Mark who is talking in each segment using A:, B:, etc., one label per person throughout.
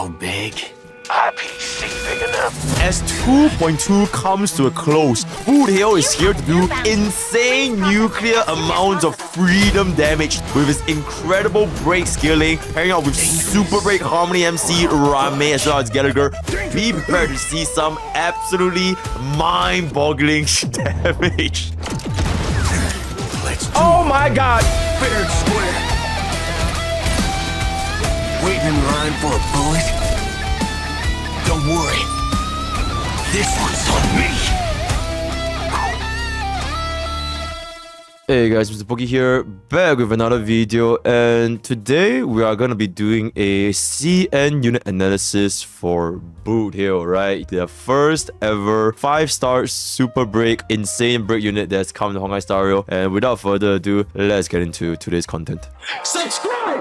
A: How big? IPC big enough.
B: As 2.2 comes to a close, Boothill is here to do insane nuclear amounts of freedom damage with his incredible break scaling, pairing up with super break harmony MC Rame as well as Gallagher. Be prepared to see some absolutely mind-boggling damage.
C: Oh my god!
A: Fair and square. Waiting in line for a bullet? Don't worry. This one's on me.
B: Hey guys, MrPokke here, back with another video, and today we are gonna be doing a CN unit analysis for Boothill, right? The first ever 5-star super break, insane break unit that's come to honkaistarrail. And without further ado, let's get into today's content.
A: Subscribe!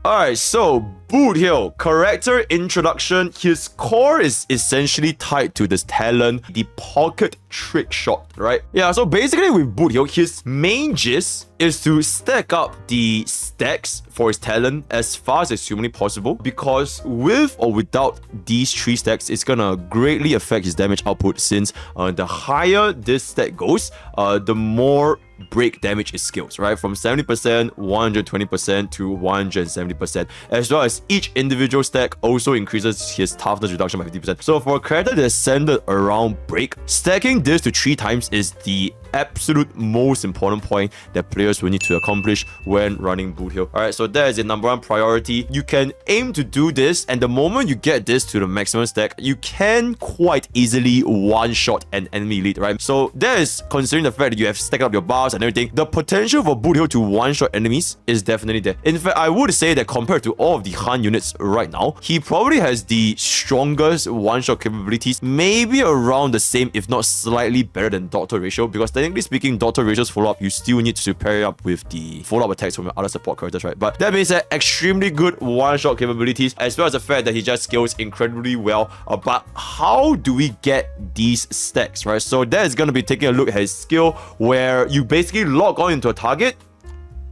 B: Alright, so Boothill, character introduction. His core is essentially tied to this talent, the pocket trick shot, right? Yeah, so basically with Boothill, his main gist is to stack up the stacks for his talent as fast as humanly possible, because with or without these 3 stacks, it's gonna greatly affect his damage output, since the higher this stack goes, the more break damage it scales, right? From 70%, 120% to 170%, as well as each individual stack also increases his toughness reduction by 50%. So for a character that's centered around break, stacking this to 3 times is the absolute most important point that players will need to accomplish when running Boothill. Alright, so that is the number 1 priority. You can aim to do this, and the moment you get this to the maximum stack, you can quite easily one-shot an enemy elite, right? So that is considering the fact that you have stacked up your buffs and everything. The potential for Boothill to one-shot enemies is definitely there. In fact, I would say that compared to all of the Han units right now, he probably has the strongest one-shot capabilities, maybe around the same, if not slightly better than Doctor Ratio, because technically speaking, Doctor Ratio's follow-up, you still need to pair it up with the follow-up attacks from your other support characters, right? But that means that extremely good one-shot capabilities, as well as the fact that he just scales incredibly well. But how do we get these stacks, right? So that is going to be taking a look at his skill, where you basically log on into a target,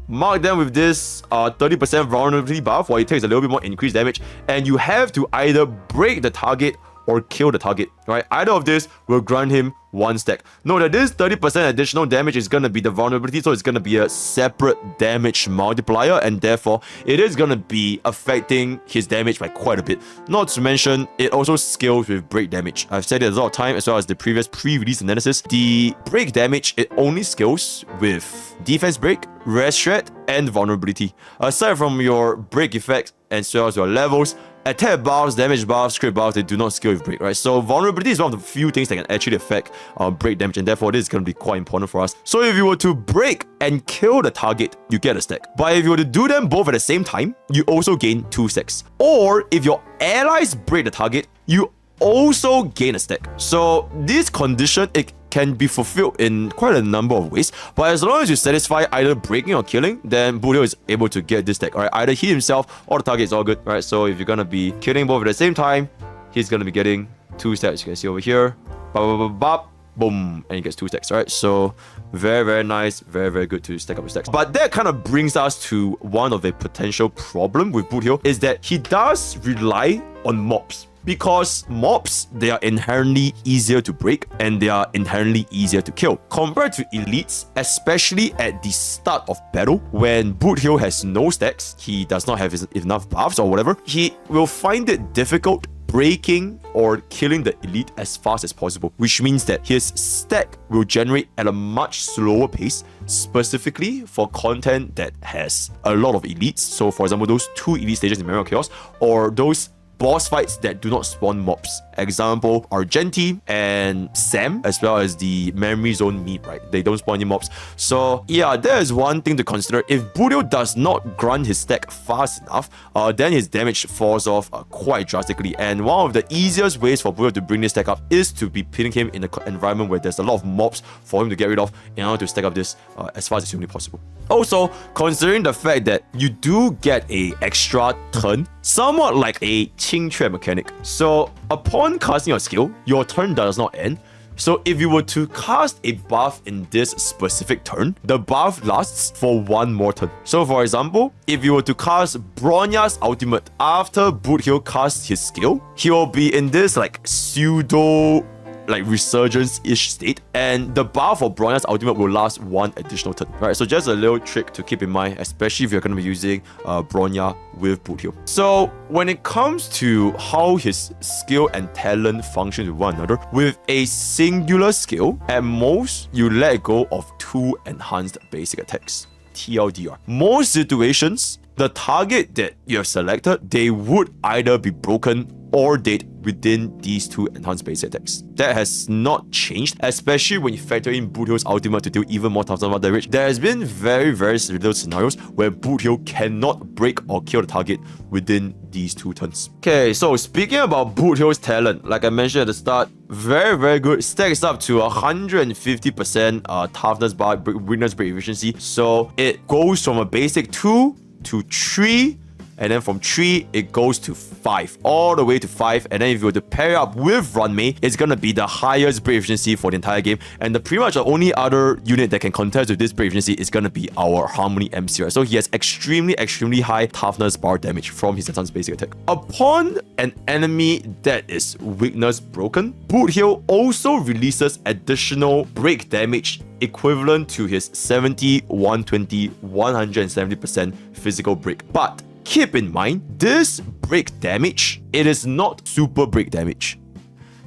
B: mark them with this 30% vulnerability buff, while it takes a little bit more increased damage, and you have to either break the target or kill the target, right? Either of this will grant him 1 stack. Note that this 30% additional damage is going to be the vulnerability, so it's going to be a separate damage multiplier, and therefore it is going to be affecting his damage by quite a bit. Not to mention, it also scales with break damage. I've said it a lot of time, as well as the previous pre-release analysis. The break damage, it only scales with defense break, rest shred, and vulnerability. Aside from your break effects, as well as your levels, attack buffs, damage buffs, crit buffs, they do not scale with break, right? So vulnerability is one of the few things that can actually affect break damage, and therefore this is going to be quite important for us. So if you were to break and kill the target, you get a stack. But if you were to do them both at the same time, you also gain 2 stacks. Or if your allies break the target, you also gain a stack. So this condition, it can be fulfilled in quite a number of ways, but as long as you satisfy either breaking or killing, then Boothill is able to get this stack. Alright, either he himself or the target is all good. Right, so if you're gonna be killing both at the same time, he's gonna be getting 2 stacks. You can see over here, boom, and he gets 2 stacks. Right, so very nice, very good to stack up his stacks. But that kind of brings us to one of the potential problem with Boothill, is that he does rely on mobs. Because mobs, they are inherently easier to break, and they are inherently easier to kill compared to elites, especially at the start of battle. When Boothill has no stacks, he does not have enough buffs or whatever, he will find it difficult breaking or killing the elite as fast as possible, which means that his stack will generate at a much slower pace, specifically for content that has a lot of elites. So for example, those 2 elite stages in Memory of Chaos, or those boss fights that do not spawn mobs. Example, Argenti and Sam, as well as the Memory Zone meat, right? They don't spawn any mobs. So yeah, there is one thing to consider. If Boothill does not grunt his stack fast enough, then his damage falls off quite drastically. And one of the easiest ways for Boothill to bring this stack up is to be pinning him in an environment where there's a lot of mobs for him to get rid of in order to stack up this as fast as humanly possible. Also, considering the fact that you do get a extra turn, somewhat like a Qing Trap mechanic. So upon casting your skill, your turn does not end. So if you were to cast a buff in this specific turn, the buff lasts for one more turn. So for example, if you were to cast Bronya's ultimate after Boothill casts his skill, he'll be in this like pseudo resurgence-ish state, and the buff for Bronya's ultimate will last one additional turn, right? So just a little trick to keep in mind, especially if you're going to be using Bronya with Boothill. So when it comes to how his skill and talent function with one another, with a singular skill, at most you let go of 2 enhanced basic attacks. TLDR. Most situations, the target that you have selected, they would either be broken or dead within these 2 enhanced basic attacks. That has not changed, especially when you factor in Boothill's ultimate to deal even more tough damage. There has been very little scenarios where Boothill cannot break or kill the target within these 2 turns. Okay, so speaking about Boothill's talent, like I mentioned at the start, very good. Stacks up to 150% toughness bar, weakness break efficiency. So it goes from a basic 2 to 3, and then from 3 it goes to 5, all the way to 5, and then if you were to pair it up with Runmei, it's gonna be the highest break efficiency for the entire game, and pretty much the only other unit that can contest with this break efficiency is gonna be our Harmony MC, right? So he has extremely high toughness bar damage from his advanced basic attack. Upon an enemy that is weakness broken, Boothill also releases additional break damage equivalent to his 70, 120, 170% physical break. But keep in mind, this break damage, it is not super break damage.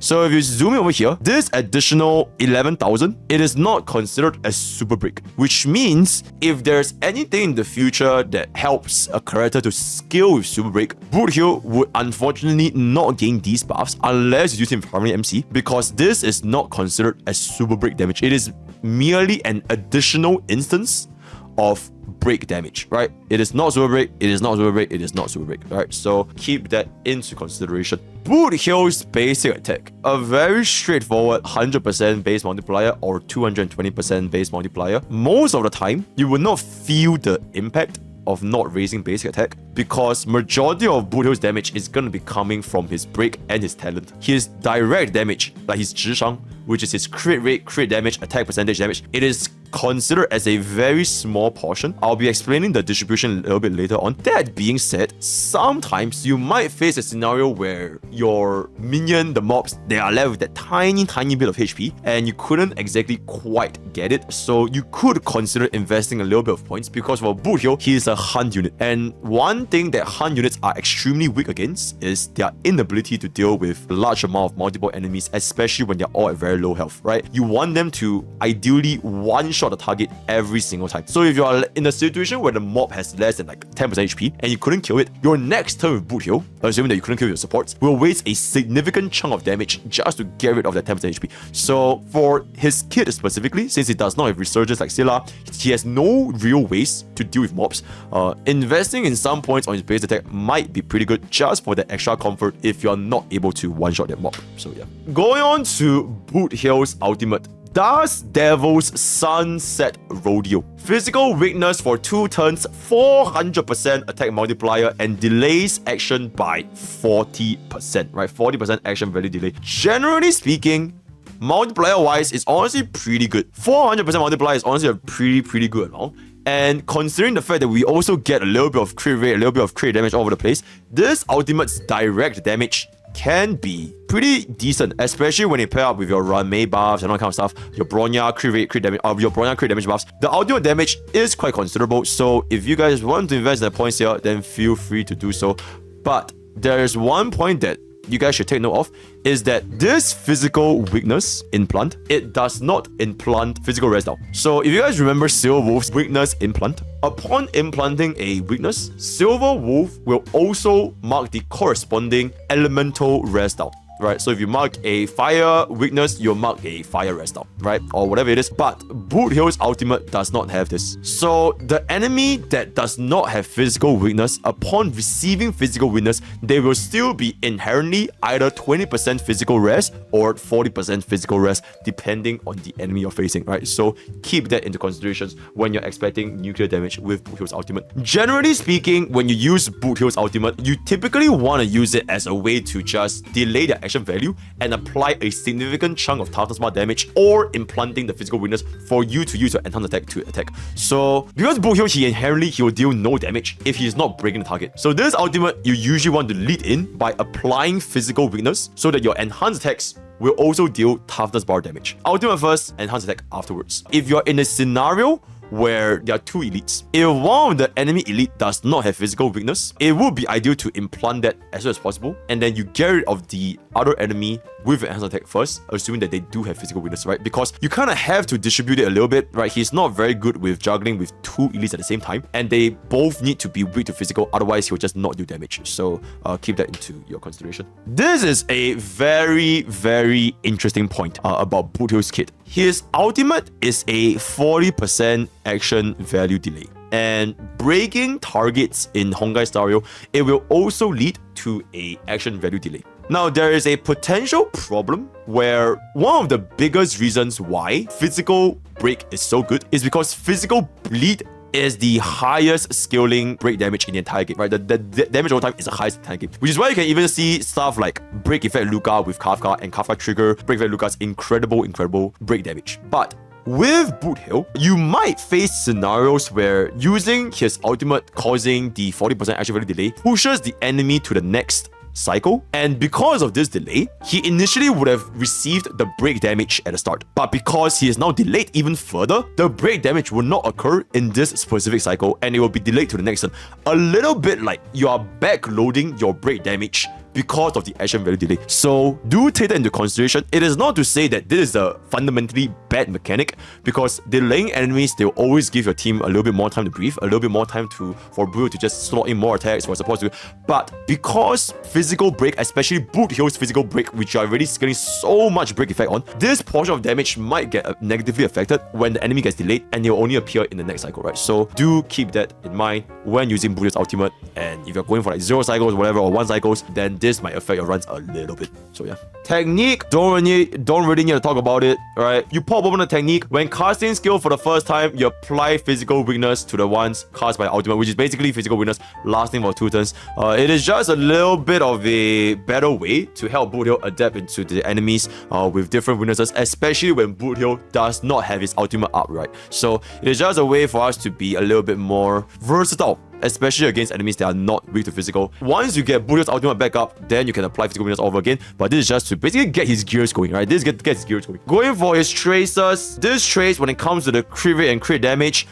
B: So if you zoom in over here, this additional 11,000, it is not considered as super break, which means if there's anything in the future that helps a character to scale with super break, Boothill would unfortunately not gain these buffs unless you use him for Harmony MC, because this is not considered as super break damage. It is merely an additional instance of break damage, right? It is not super break, it is not super break, it is not super break, right? So keep that into consideration. Boothill's basic attack, a very straightforward 100% base multiplier or 220% base multiplier. Most of the time, you will not feel the impact of not raising basic attack, because majority of Boothill's damage is going to be coming from his break and his talent. His direct damage, like his 智商, which is his crit rate, crit damage, attack percentage damage, it is considered as a very small portion. I'll be explaining the distribution a little bit later on. That being said, sometimes you might face a scenario where your minion, the mobs, they are left with that tiny bit of HP and you couldn't exactly quite get it. So you could consider investing a little bit of points, because for Boothill, he is a hunt unit. And one thing that hunt units are extremely weak against is their inability to deal with a large amount of multiple enemies, especially when they're all at very low health, right? You want them to ideally one-shot the target every single time. So if you are in a situation where the mob has less than like 10% HP and you couldn't kill it, your next turn with Boothill, assuming that you couldn't kill your supports, will waste a significant chunk of damage just to get rid of that 10% HP. So for his kit specifically, since he does not have resurgence like Scylla, he has no real ways to deal with mobs. Investing in some points on his base attack might be pretty good just for the extra comfort if you're not able to one-shot that mob. So yeah. Going on to Boothill's ultimate. Does Devil's Sunset Rodeo. Physical weakness for 2 turns, 400% attack multiplier, and delays action by 40%, right? 40% action value delay. Generally speaking, multiplier-wise, it's honestly pretty good. 400% multiplier is honestly a pretty good amount. And considering the fact that we also get a little bit of crit rate, a little bit of crit damage all over the place, this ultimate's direct damage can be pretty decent, especially when you pair up with your Runmei buffs and all that kind of stuff, your Bronya crit rate, crit damage, your Bronya crit damage buffs. The ultimate damage is quite considerable, so if you guys want to invest in the points here, then feel free to do so. But there is one point that you guys should take note of, is that this physical weakness implant, it does not implant physical res down. So if you guys remember Silver Wolf's weakness implant, upon implanting a weakness, Silver Wolf will also mark the corresponding elemental res down. Right, so if you mark a fire weakness, you'll mark a fire rest down, right? Or whatever it is. But Boothill's ultimate does not have this. So the enemy that does not have physical weakness, upon receiving physical weakness, they will still be inherently either 20% physical rest or 40% physical rest, depending on the enemy you're facing, right? So keep that into considerations when you're expecting nuclear damage with Boothill's ultimate. Generally speaking, when you use Boothill's ultimate, you typically want to use it as a way to just delay the action value and apply a significant chunk of toughness bar damage, or implanting the physical weakness for you to use your enhanced attack to attack. So because Boothill, he will deal no damage if he is not breaking the target. So this ultimate you usually want to lead in by applying physical weakness so that your enhanced attacks will also deal toughness bar damage. Ultimate first, enhanced attack afterwards. If you're in a scenario where there are two elites, if one of the enemy elite does not have physical weakness, it would be ideal to implant that as soon as possible, and then you get rid of the other enemy with an enhanced attack first, assuming that they do have physical weakness, right? Because you kind of have to distribute it a little bit, right? He's not very good with juggling with two elites at the same time, and they both need to be weak to physical, otherwise he'll just not do damage. So keep that into your consideration. This is a very, very interesting point about Boothill's kit. His ultimate is a 40% action value delay. And breaking targets in honkaistarrail, it will also lead to a action value delay. Now, there is a potential problem where one of the biggest reasons why physical break is so good is because physical bleed is the highest scaling break damage in the entire game, right? The damage over time is the highest in the entire game, which is why you can even see stuff like break effect Luca with Kafka and Kafka trigger break effect Luca's incredible break damage. But with Boothill, you might face scenarios where using his ultimate causing the 40% action value delay pushes the enemy to the next cycle, and because of this delay, he initially would have received the break damage at the start, but because he is now delayed even further, the break damage will not occur in this specific cycle and it will be delayed to the next one. A little bit like you are backloading your break damage because of the action value delay. So do take that into consideration. It is not to say that this is a fundamentally bad mechanic, because delaying enemies, they'll always give your team a little bit more time to breathe, a little bit more time for Boothill to just slot in more attacks for support to. But because physical break, especially Boothill's physical break, which you are already scaling so much break effect on, this portion of damage might get negatively affected when the enemy gets delayed, and it will only appear in the next cycle, right? So do keep that in mind when using Boothill's ultimate. And if you're going for like 0 cycles, whatever, or 1 cycles, then this might affect your runs a little bit. So yeah. Technique, don't really need to talk about it, right? You pop open the technique. When casting skill for the first time, you apply physical weakness to the ones cast by ultimate, which is basically physical weakness lasting for 2 turns. It is just a little bit of a better way to help Boothill adapt into the enemies with different weaknesses, especially when Boothill does not have his ultimate up, right? So it is just a way for us to be a little bit more versatile, especially against enemies that are not weak to physical. Once you get Boothill's ultimate back up, then you can apply physical weakness over again, but this is just to basically get his gears going, right? This gets his gears going. Going for his traces, this trace, when it comes to the crit rate and crit damage,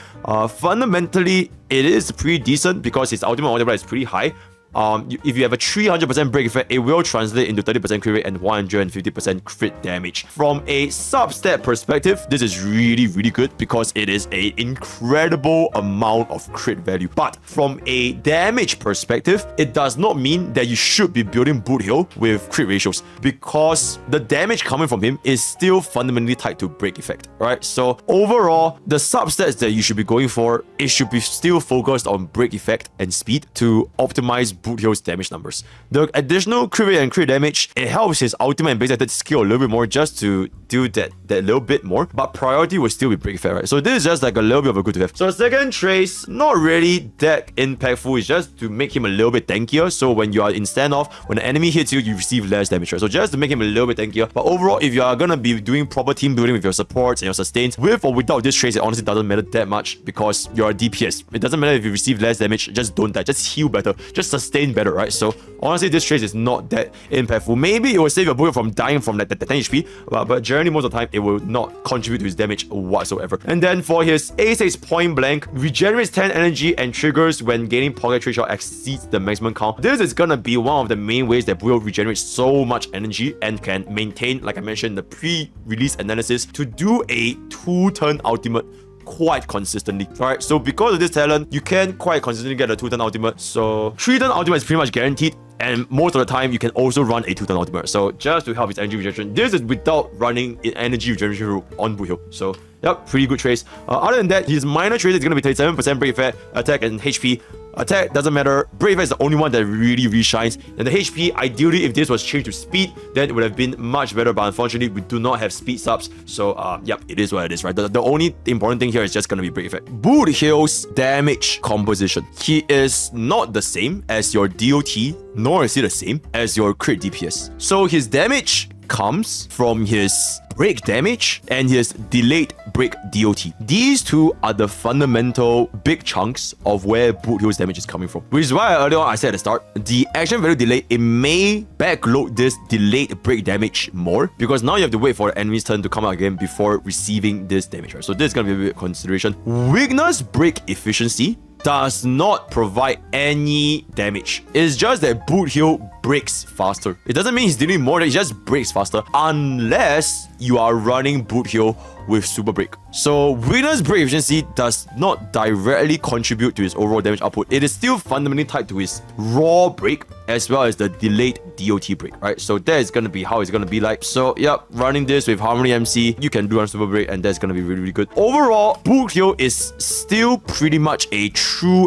B: fundamentally, it is pretty decent because his ultimate multiplier is pretty high. If you have a 300% break effect, it will translate into 30% crit rate and 150% crit damage. From a substat perspective, this is really good because it is an incredible amount of crit value. But from a damage perspective, it does not mean that you should be building Boothill with crit ratios, because the damage coming from him is still fundamentally tied to break effect, right? So overall, the substats that you should be going for, it should be still focused on break effect and speed to optimize Boothill's damage numbers. The additional crit rate and crit damage, it helps his ultimate and base attack skill a little bit more, just to do that little bit more, but priority will still be break effect, right? So this is just like a little bit of a good to have. So the second trace, not really that impactful, it's just to make him a little bit tankier, so when you are in standoff, when the enemy hits you, you receive less damage, right? So just to make him a little bit tankier. But overall, if you are gonna be doing proper team building with your supports and your sustains, with or without this trace, it honestly doesn't matter that much, because you're a DPS. It doesn't matter if you receive less damage, just don't die, just heal better, just sustain better, right? So honestly, this trace is not that impactful. Maybe it will save your Boothill from dying from that 10 HP, but generally most of the time it will not contribute to his damage whatsoever. And then for his A6 point blank, regenerates 10 energy and triggers when gaining Pokke trick shot exceeds the maximum count. This is gonna be one of the main ways that Boothill regenerates so much energy and can maintain, like I mentioned in the pre-release analysis, to do a 2-turn ultimate quite consistently. Alright, so because of this talent, you can quite consistently get a 2-turn ultimate. So 3-turn ultimate is pretty much guaranteed, and most of the time you can also run a 2-turn ultimate. So just to help his energy regeneration, this is without running an energy regeneration route on Boothill. So yep, pretty good trace. Other than that, his minor trace is going to be 37% break effect, attack, and HP. Attack doesn't matter. Break effect is the only one that really shines. And the HP, ideally, if this was changed to speed, then it would have been much better. But unfortunately, we do not have speed subs. So, yep, it is what it is, right? The only important thing here is just gonna be break effect. Boothill's damage composition. He is not the same as your DOT, nor is he the same as your crit DPS. So his damage comes from his break damage and his delayed break DOT. These two are the fundamental big chunks of where Boothill's damage is coming from. Which is why earlier on I said at the start, the action value delay, it may backload this delayed break damage more because now you have to wait for the enemy's turn to come out again before receiving this damage, right? So this is going to be a bit of consideration. Weakness break efficiency does not provide any damage. It's just that Boothill breaks faster. It doesn't mean he's dealing more, it just breaks faster unless you are running Boothill with super break. So weakness break efficiency does not directly contribute to his overall damage output. It is still fundamentally tied to his raw break as well as the delayed DOT break, right? So that is going to be how it's going to be like. So yep, running this with Harmony MC, you can do on super break and that's going to be really good. Overall, Boothill is still pretty much a true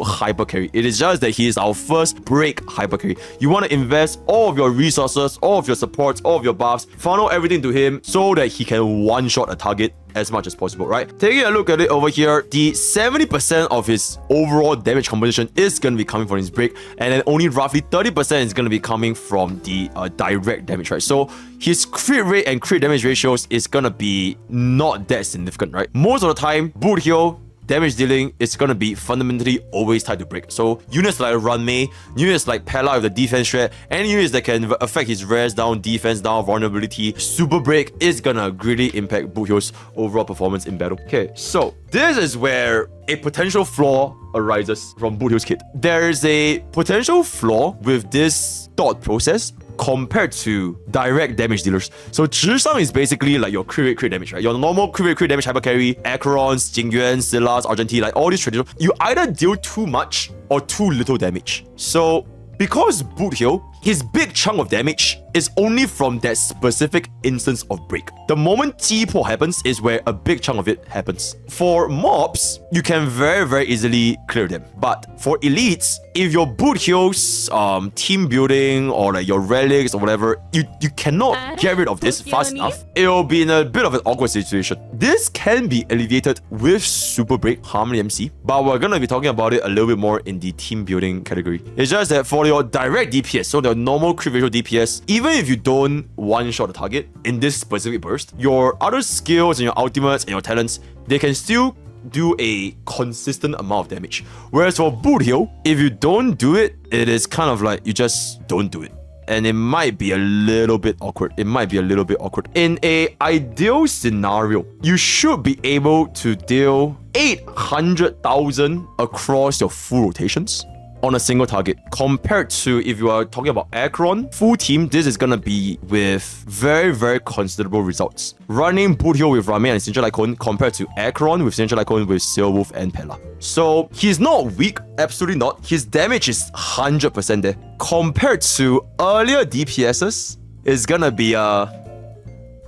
B: hyper carry. It is just that he is our first break hyper carry. You want to invest all of your resources, all of your supports, all of your buffs, funnel everything to him so that he can one-shot a target as much as possible, right? Taking a look at it over here, the 70% of his overall damage composition is going to be coming from his break, and then only roughly 30% is going to be coming from the direct damage, right? So his crit rate and crit damage ratios is going to be not that significant, right? Most of the time, Boothill damage dealing is going to be fundamentally always tied to break. So units like Runmei, units like Pella with the defense threat, any units that can affect his res down, defense down, vulnerability, super break is going to greatly impact Boothill's overall performance in battle. Okay, so this is where a potential flaw arises from Boothill's kit. There is a potential flaw with this thought process compared to direct damage dealers. So Zhisang is basically like your crit damage, right? Your normal crit damage hyper carry, Acherons, Jingyuan, Silas, Argentine, like all these traditional, you either deal too much or too little damage. So because Boothill, his big chunk of damage is only from that specific instance of break. The moment T-Po happens is where a big chunk of it happens. For mobs, you can very easily clear them. But for elites, if your Boothill's team building or like your relics or whatever, you cannot get rid of this fast enough, it'll be in a bit of an awkward situation. This can be alleviated with super break, Harmony MC, but we're gonna be talking about it a little bit more in the team building category. It's just that for your direct DPS, so the normal crit ratio DPS, even if you don't one-shot the target in this specific burst, your other skills and your ultimates and your talents, they can still do a consistent amount of damage. Whereas for Boothill, if you don't do it, it is kind of like you just don't do it. And it might be a little bit awkward. In an ideal scenario, you should be able to deal 800,000 across your full rotations on a single target, compared to if you are talking about Acheron full team, this is gonna be with very considerable results. Running Boothill with Runmei and Signature Lycone compared to Acheron with Signature Lycone with Seowolf and Pella. So he's not weak, absolutely not. His damage is 100% there. Compared to earlier DPSs, it's gonna be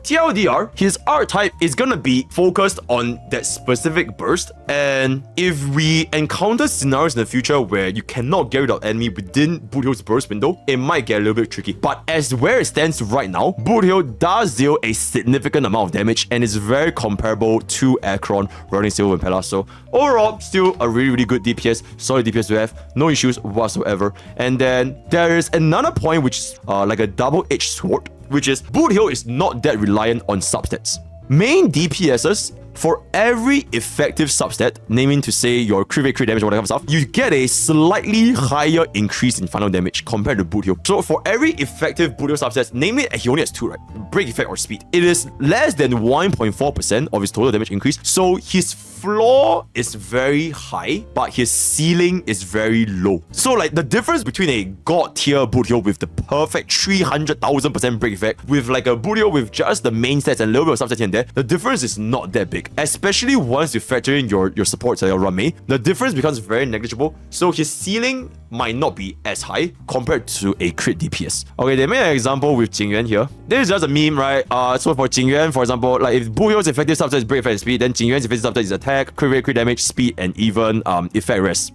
B: TLDR, his archetype is gonna be focused on that specific burst, and if we encounter scenarios in the future where you cannot get rid of enemy within Boothill's burst window, it might get a little bit tricky. But as where it stands right now, Boothill does deal a significant amount of damage and is very comparable to Acheron running Silver and Pella. So overall, still a really good DPS, solid DPS to have, no issues whatsoever. And then there is another point which is like a double-edged sword, which is Boothill is not that reliant on substats. Main DPSs, for every effective substat, naming to say your crit rate, crit damage, whatever stuff, you get a slightly higher increase in final damage compared to Boothill. So for every effective Boothill substat, namely he only has 2, right? Break effect or speed. It is less than 1.4% of his total damage increase. So his floor is very high, but his ceiling is very low. So like the difference between a god tier Boothill with the perfect 300,000% break effect with like a Boothill with just the main stats and a little bit of substats here and there, the difference is not that big. Especially once you factor in your supports like your Runmei, the difference becomes very negligible. So his ceiling might not be as high compared to a crit DPS. Okay, they made an example with Jingyuan here. This is just a meme, right? So for Jingyuan, for example, like if Boothill's effective subset is break effect and speed, then Jingyuan's effective subset is attack, crit rate, crit damage, speed, and even effect rest.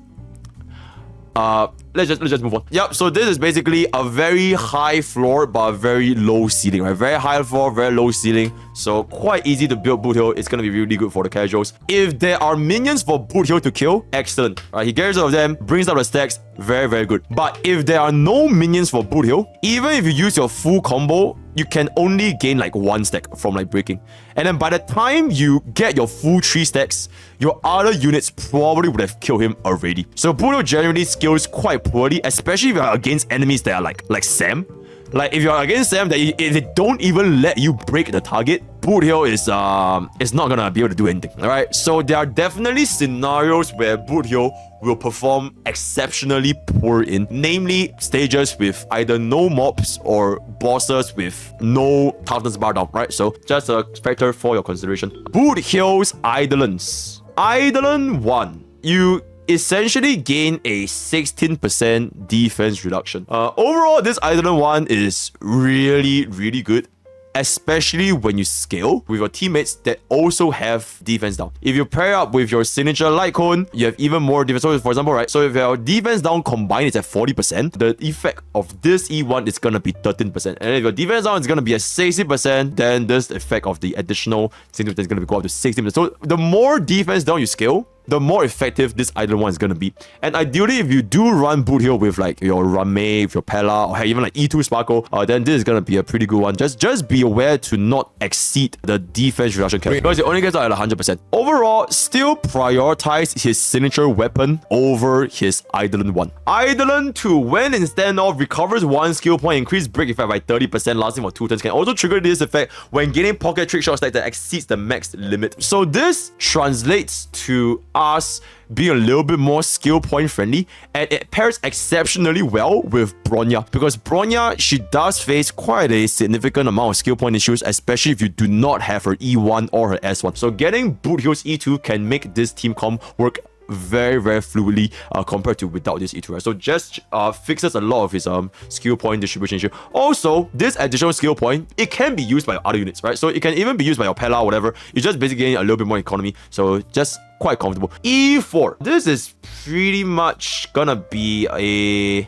B: let's just move on. Yep, so this is basically a very high floor but a very low ceiling, right? Very high floor, very low ceiling. So quite easy to build Boothill. It's gonna be really good for the casuals. If there are minions for Boothill to kill, excellent. Right? He gets rid of them, brings up the stacks, very, very good. But if there are no minions for Boothill, even if you use your full combo, you can only gain like 1 stack from like breaking. And then by the time you get your full 3 stacks, your other units probably would have killed him already. So Boothill generally scales quite poorly, especially if you're against enemies that are like Sam. Like if you're against them, if they don't even let you break the target, Boothill is not gonna be able to do anything. Alright, so there are definitely scenarios where Boothill will perform exceptionally poor in, namely stages with either no mobs or bosses with no toughness bar down, right? So just a factor for your consideration. Boothill's Eidolons. Eidolon 1. You essentially gain a 16% defense reduction. Overall, this Eidolon 1 is really, really good, especially when you scale with your teammates that also have defense down. If you pair up with your signature light cone, you have even more defense. So for example, right, so if your defense down combined is at 40%, the effect of this E1 is gonna be 13%. And if your defense down is gonna be at 60%, then this effect of the additional 60% is gonna go up to 60%. So the more defense down you scale, the more effective this Eidolon 1 is going to be. And ideally, if you do run Boothill with like your Rame, with your Pella, or even like E2 Sparkle, then this is going to be a pretty good one. Just be aware to not exceed the defense reduction cap, because it only gets out at 100%. Overall, still prioritize his signature weapon over his Eidolon 1. Eidolon 2, when in standoff, recovers 1 skill point, increased break effect by 30%, lasting for 2 turns. Can also trigger this effect when gaining pocket trick shot stack that exceeds the max limit. So this translates to us being a little bit more skill point friendly, and it pairs exceptionally well with Bronya, because Bronya, she does face quite a significant amount of skill point issues, especially if you do not have her E1 or her S1. So getting Boothill's E2 can make this team comp work very, very fluidly compared to without this E2, right? So just fixes a lot of his skill point distribution issue. Also, this additional skill point, it can be used by other units, right? So it can even be used by your Pella or whatever. You just basically gain a little bit more economy. So just quite comfortable. E4. This is pretty much gonna be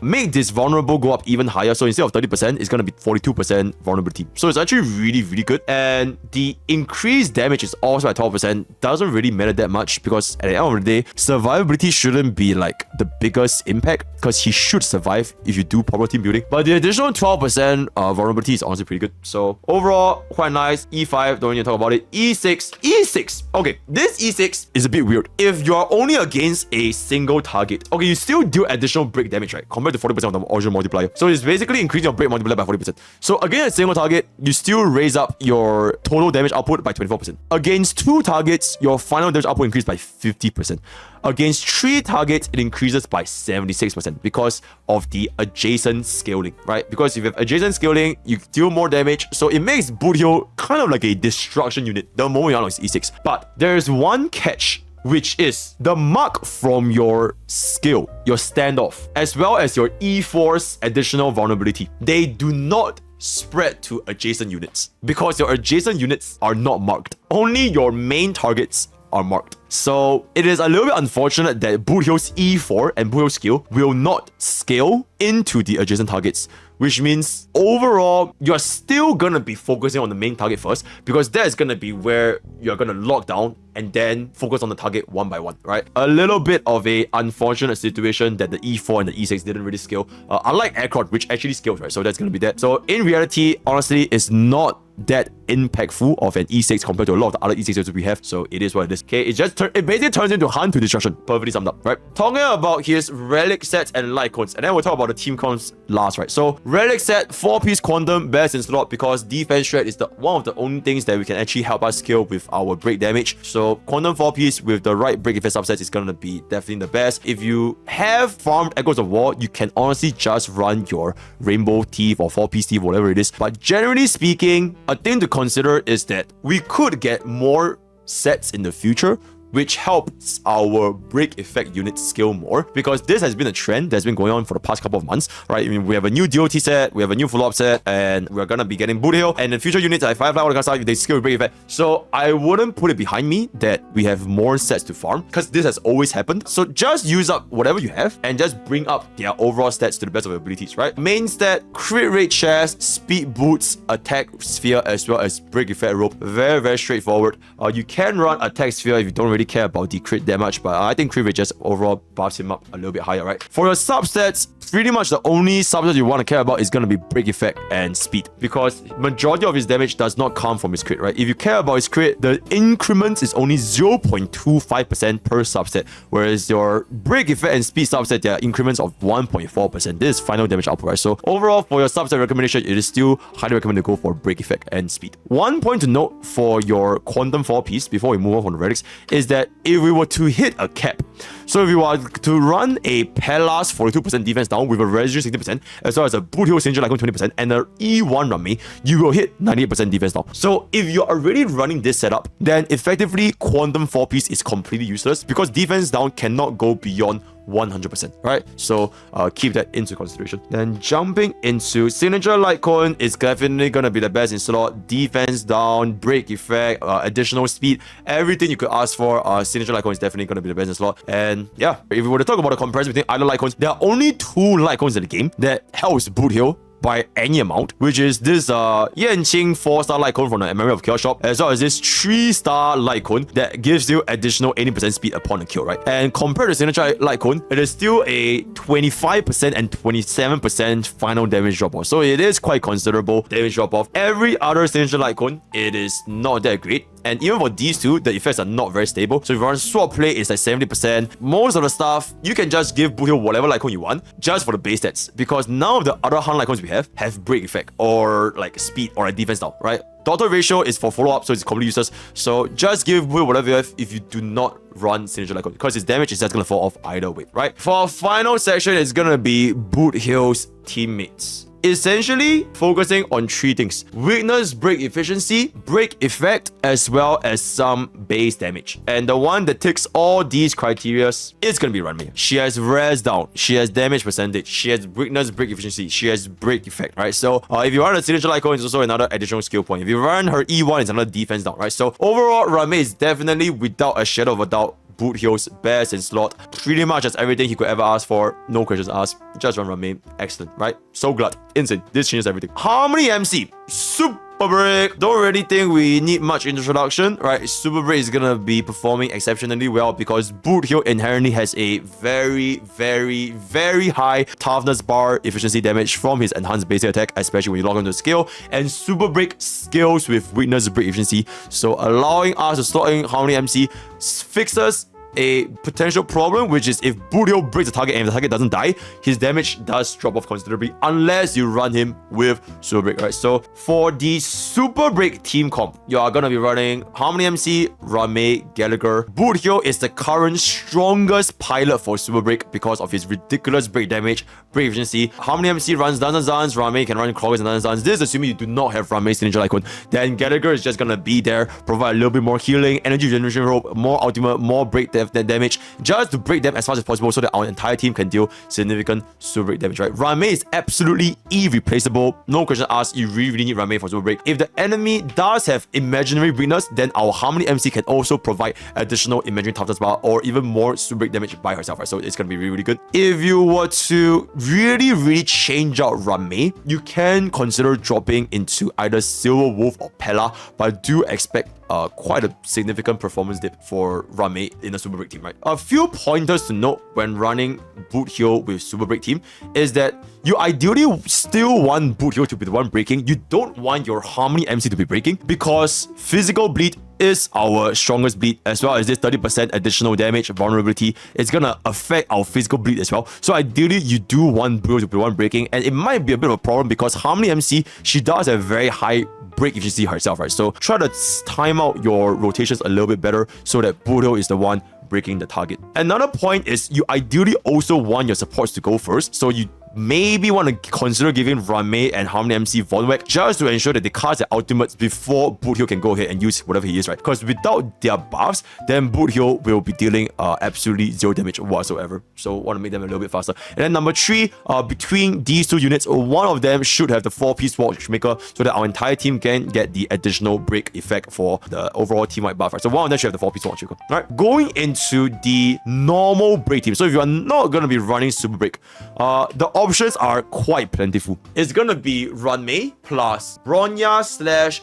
B: make this vulnerable go up even higher. So instead of 30%, it's gonna be 42% vulnerability. So it's actually really, really good. And the increased damage is also at 12%. Doesn't really matter that much, because at the end of the day, survivability shouldn't be like the biggest impact, because he should survive if you do proper team building. But the additional 12% vulnerability is honestly pretty good. So overall, quite nice. E5, don't need to talk about it. E6. E6. Okay, this E6 is a bit weird. If you are only against a single target, okay, you still deal additional break damage, right? Compared to 40% of the original multiplier. So it's basically increasing your break multiplier by 40%. So against a single target, you still raise up your total damage output by 24%. Against 2 targets, your final damage output increased by 50%. Against 3 targets, it increases by 76% because of the adjacent scaling, right? Because if you have adjacent scaling, you deal more damage. So it makes Boothill kind of like a destruction unit the moment you unlock E6. But there's one catch, which is the mark from your skill, your standoff, as well as your E4's additional vulnerability. They do not spread to adjacent units, because your adjacent units are not marked. Only your main targets are marked. So it is a little bit unfortunate that Boothill's E4 and Boothill's skill will not scale into the adjacent targets, which means overall, you're still gonna be focusing on the main target first, because that's gonna be where you're gonna lock down and then focus on the target one by one, right? A little bit of a unfortunate situation that the E4 and the E6 didn't really scale, unlike Acheron, which actually scales, right? So that's gonna be that. So in reality, honestly, it's not that impactful of an E6 compared to a lot of the other E6s we have. So it is what it is. Okay, it basically turns into Hunt to Destruction. Perfectly summed up, right? Talking about his relic sets and light cones, and then we'll talk about the team cons last, right? So relic set, 4-piece quantum, best in slot, because defense shred is one of the only things that we can actually help us scale with our break damage. So quantum 4-piece with the right break effect subsets is gonna be definitely the best. If you have farmed Echoes of War, you can honestly just run your Rainbow Thief or 4-piece Thief, whatever it is. But generally speaking, a thing to consider is that we could get more sets in the future which helps our break effect unit scale more, because this has been a trend that's been going on for the past couple of months, right? I mean, we have a new DOT set, we have a new follow-up set, and we're gonna be getting Boothill, and the future units like Firefly, all the kind of stuff, they scale with break effect. So I wouldn't put it behind me that we have more sets to farm, because this has always happened. So just use up whatever you have and just bring up their overall stats to the best of your abilities, right? Main stat, crit rate shares, speed boots, attack sphere, as well as break effect rope. Very, very straightforward. You can run attack sphere if you don't really care about the crit damage, but I think crit rate just overall buffs him up a little bit higher, right? For your substats, pretty much the only substats you want to care about is going to be break effect and speed, because majority of his damage does not come from his crit, right? If you care about his crit, the increment is only 0.25% per substat, whereas your break effect and speed subset, they are increments of 1.4%. This is final damage output, right? So overall, for your subset recommendation, it is still highly recommended to go for break effect and speed. One point to note for your quantum 4 piece before we move on from the relics is that if we were to hit a cap, so if you are to run a Pelas 42% defense down with a Residual 60%, as well as a Boothill Signature Lycon 20% and a E1 Rami, you will hit 98% defense down. So if you're already running this setup, then effectively Quantum 4 piece is completely useless, because defense down cannot go beyond 100%, right? So keep that into consideration. Then jumping into Signature Light Cone is definitely gonna be the best in slot. Defense down, break effect, additional speed, everything you could ask for. Signature Light Cone is definitely gonna be the best in slot. And yeah, if we were to talk about the comparison between either Light Cones, there are only 2 Light Cones in the game that helps Boothill by any amount, which is this Yanqing 4-star light cone from the Memory of Chaos shop, as well as this 3-star light cone that gives you additional 80% speed upon a kill, right? And compared to Signature Light Cone, it is still a 25% and 27% final damage drop off. So it is quite considerable damage drop off. Every other Signature Light Cone, it is not that great. And even for these two, the effects are not very stable. So if you run swap play, it's like 70%. Most of the stuff, you can just give Boothill whatever Lycon you want, just for the base stats. Because none of the other Han Lycons we have break effect, or like speed, or a defense down, right? Daughter ratio is for follow-up, so it's completely useless. So just give Boothill whatever you have if you do not run Signature Lycon, because his damage is just gonna fall off either way, right? For our final section, it's gonna be Boothill's teammates. Essentially focusing on 3 things: weakness, break efficiency, break effect, as well as some base damage. And the one that ticks all these criteria is gonna be Runmei. She has res down, she has damage percentage, she has weakness, break efficiency, she has break effect, right? So if you run a Signature Lycon, it's also another additional skill point. If you run her E1, it's another defense down, right? So overall, Runmei is definitely, without a shadow of a doubt, Boothill's best in slot. Pretty much as everything he could ever ask for. No questions asked. Just run Runmei. Excellent, right? So glad. Insane. This changes everything. Harmony MC. Super Break. Don't really think we need much introduction, right? Super Break is gonna be performing exceptionally well because Boothill inherently has a very, very, very high toughness bar efficiency damage from his enhanced basic attack, especially when you log onto the skill. And Super Break scales with weakness break efficiency, so allowing us to slot in Harmony MC fixes a potential problem, which is if Boothill breaks the target and if the target doesn't die, his damage does drop off considerably unless you run him with Super Break, right? So for the Super Break team comp, you are gonna be running Harmony MC, Runmei, Gallagher. Boothill is the current strongest pilot for Super Break because of his ridiculous break damage, break efficiency. Harmony MC runs Dungeon Zans, Runmei can run Cloggers and Dungeon Zans. This is assuming you do not have Runmei's Signature Lycon. Then Gallagher is just gonna be there, provide a little bit more healing, energy generation rope, more ultimate, more break damage, just to break them as fast as possible so that our entire team can deal significant Super Break damage, right? Runmei is absolutely irreplaceable. No question asked, you really need Runmei for Super Break. If the enemy does have imaginary weakness, then our Harmony MC can also provide additional imaginary toughness bar or even more Super Break damage by herself, right? So it's gonna be really good. If you were to really change out Runmei, you can consider dropping into either Silver Wolf or Pella, but do expect quite a significant performance dip for Runmei in the Super Break team, right? A few pointers to note when running Boothill with Super Break team is that you ideally still want Boothill to be the one breaking. You don't want your Harmony MC to be breaking because physical bleed is our strongest bleed, as well as this 30% additional damage vulnerability. It's gonna affect our physical bleed as well. So ideally, you do want Boothill to be the one breaking, and it might be a bit of a problem because Harmony MC, she does have very high break efficiency herself, right? So try to time out your rotations a little bit better so that Boothill is the one breaking the target. Another point is you ideally also want your supports to go first, so you maybe want to consider giving Ramei and Harmony MC Vonwek just to ensure that they cast their ultimates before Boothill can go ahead and use whatever he is, right? Because without their buffs, then Boothill will be dealing absolutely 0 damage whatsoever. So want to make them a little bit faster. And then number 3, between these two units, one of them should have the 4-piece Watchmaker so that our entire team can get the additional break effect for the overall team-wide buff, right? So one of them should have the 4-piece Watchmaker. Alright, going into the normal break team. So if you are not going to be running Super Break, the options are quite plentiful. It's going to be Runmei plus Bronya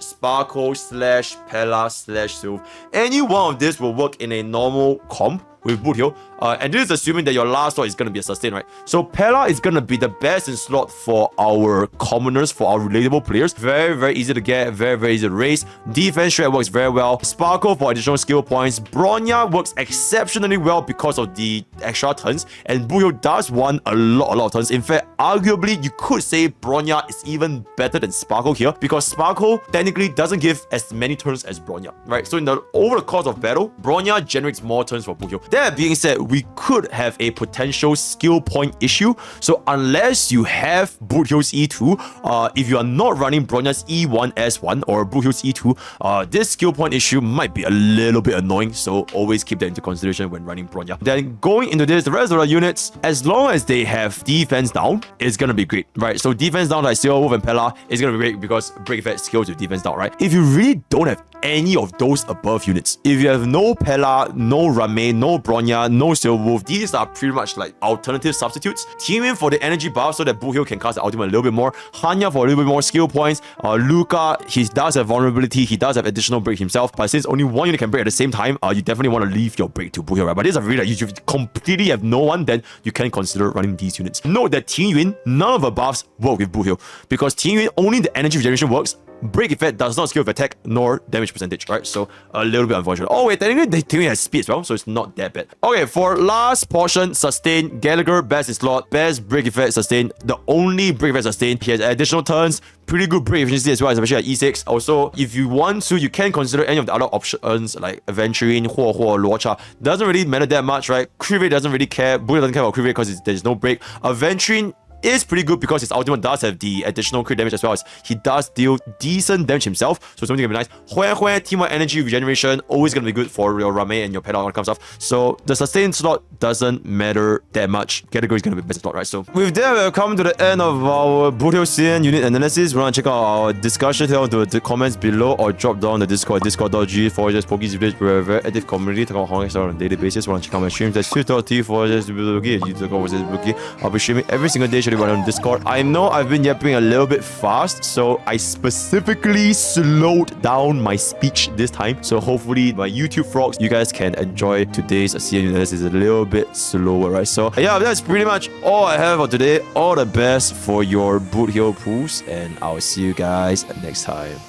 B: / Sparkle / Pella / Sylph. Any one of this will work in a normal comp with Boothill. And this is assuming that your last slot is going to be a sustain, right? So Pella is going to be the best in slot for our commoners, for our relatable players. Very, very easy to get, very, very easy to raise. Defense strat works very well. Sparkle for additional skill points. Bronya works exceptionally well because of the extra turns. And Boothill does want a lot of turns. In fact, arguably, you could say Bronya is even better than Sparkle here because Sparkle technically doesn't give as many turns as Bronya, right? So over the course of battle, Bronya generates more turns for Boothill. That being said, we could have a potential skill point issue. So unless you have Boothill's E2, if you are not running Bronya's E1S1 or Boothill's E2, this skill point issue might be a little bit annoying. So always keep that into consideration when running Bronya. Then going into this, the rest of the units, as long as they have defense down, it's gonna be great, right? So defense down like Steel Wolf and Pella is gonna be great because break effect scales with defense down, right? If you really don't have any of those above units, if you have no Pella, no Ramei, no Bronya, no Steel Wolf, these are pretty much like alternative substitutes. Team in for the energy buff so that Boothill can cast the ultimate a little bit more. Hanya for a little bit more skill points. Luca, he does have vulnerability, he does have additional break himself, but since only one unit can break at the same time, you definitely want to leave your break to Boothill, right? But this is really like, if you completely have no one, then you can consider running these units. Note that Team Yun, none of the buffs work with Boothill because Team Yun, only the energy regeneration works. Break effect does not scale with attack nor damage percentage, right? So a little bit unfortunate. Oh wait, technically they technically has speed as well, so it's not that bad. Okay, for last portion, sustain. Gallagher, best in slot, best break effect sustain. The only break effect sustain. He has additional turns, pretty good break efficiency as well, especially at E6. Also, if you want to, you can consider any of the other options like Aventurine, Huo, Luocha. Doesn't really matter that much, right? Crit rate doesn't really care. Boothill doesn't care about crit rate because there's no break. Aventurine is pretty good because his ultimate does have the additional crit damage as well as he does deal decent damage himself, so something can be nice. Hue, teamwork energy regeneration, always gonna be good for your Ramei and your Peda, all that kind of stuff. So the sustain slot doesn't matter that much. Category is gonna be best slot, right? So with that, we've come to the end of our Boothill CN unit analysis. We're gonna check out our discussion here on the comments below or drop down the Discord, discord.g/Pokke's village. We're a very active community, talk about Honkai on a daily basis. We're gonna check out my streams. That's twitch.tv/Pokke. I'll be streaming every single day on Discord. I know I've been yapping a little bit fast, so I specifically slowed down my speech this time. So hopefully my YouTube frogs, you guys can enjoy today's CN analysis a little bit slower, right? So yeah, that's pretty much all I have for today. All the best for your Boothill pools, and I'll see you guys next time.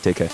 B: Take care.